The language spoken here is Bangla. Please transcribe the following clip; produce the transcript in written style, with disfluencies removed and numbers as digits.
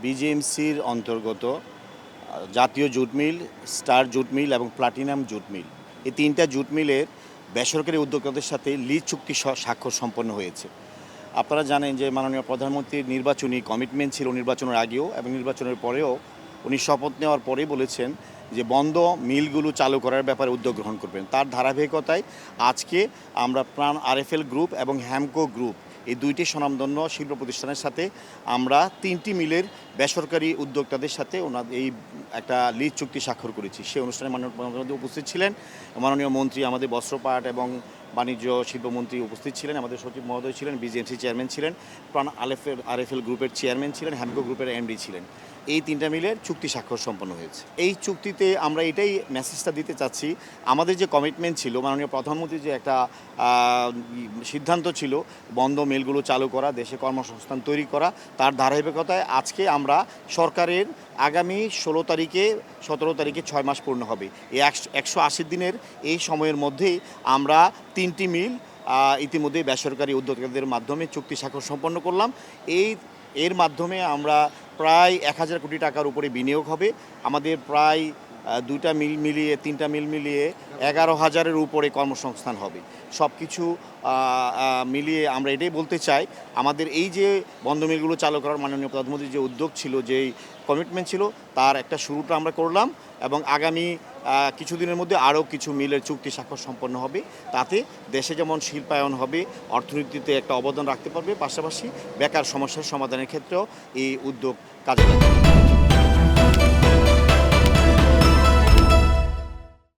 বিজিএমসির অন্তর্গত জাতীয় jute mill, star jute mill এবং প্লাটিনাম জুট মিল, এই তিনটা জুট মিলের বেসরকারি উদ্যোক্তাদের সাথে লিজ চুক্তি স্বাক্ষর সম্পন্ন হয়েছে। আপনারা জানেন যে মাননীয় প্রধানমন্ত্রীর নির্বাচনী কমিটমেন্ট ছিল নির্বাচনের আগেও এবং নির্বাচনের পরেও। উনি শপথ নেওয়ার পরেই বলেছেন যে বন্ধ মিলগুলো চালু করার ব্যাপারে উদ্যোগ গ্রহণ করবেন। তার ধারাবাহিকতায় আজকে আমরা প্রাণ আরএফএল গ্রুপ এবং হ্যামকো গ্রুপ, এই দুইটি স্বনামধন্য শিল্প প্রতিষ্ঠানের সাথে আমরা তিনটি মিলের বেসরকারি উদ্যোক্তাদের সাথে এই একটা লিজ চুক্তি স্বাক্ষর করেছি। সেই অনুষ্ঠানে মাননীয় প্রধানমন্ত্রী উপস্থিত ছিলেন, মাননীয় মন্ত্রী আমাদের বস্ত্রপাট এবং বাণিজ্য শিল্পমন্ত্রী উপস্থিত ছিলেন, আমাদের সচিব মহোদয় ছিলেন, বিজিএমসি চেয়ারম্যান ছিলেন, প্রাণ আরএফএল গ্রুপের চেয়ারম্যান ছিলেন, হ্যামকো গ্রুপের এমডি ছিলেন। এই তিনটা মিলের চুক্তি স্বাক্ষর সম্পন্ন হয়েছে। এই চুক্তিতে আমরা এটাই মেসেজটা দিতে চাচ্ছি, আমাদের যে কমিটমেন্ট ছিল, মাননীয় প্রধানমন্ত্রীর যে একটা সিদ্ধান্ত ছিল বন্ধ মিলগুলো চালু করা, দেশে কর্মসংস্থান তৈরি করা, তার ধারাবাহিকতায় আজকে আমরা সরকারের আগামী 16 তারিখে 17 তারিখে 6 মাস পূর্ণ হবে। এই 180 দিনের এই সময়ের মধ্যেই আমরা তিনটি মিল ইতিমধ্যেই বেসরকারি উদ্যোক্তাদের মাধ্যমে চুক্তি স্বাক্ষর সম্পন্ন করলাম। এর মাধ্যমে আমরা প্রায় 1000 কোটি টাকার উপরে বিনিয়োগ হবে। আমাদের প্রায় দুইটা মিল মিলিয়ে, তিনটা মিল মিলিয়ে 11,000-এর উপরে কর্মসংস্থান হবে। সব কিছু মিলিয়ে আমরা এটাই বলতে চাই, আমাদের এই যে বন্ধ মিলগুলো চালু করার মাননীয় প্রধানমন্ত্রীর যে উদ্যোগ ছিল, যেই কমিটমেন্ট ছিল, তার একটা শুরুটা আমরা করলাম এবং আগামী কিছুদিনের মধ্যে আরও কিছু মিলের চুক্তি স্বাক্ষর সম্পন্ন হবে। তাতে দেশে যেমন শিল্পায়ন হবে, অর্থনীতিতে একটা অবদান রাখতে পারবে, পাশাপাশি বেকার সমস্যার সমাধানের ক্ষেত্রেও এই উদ্যোগ কাজে লাগবে।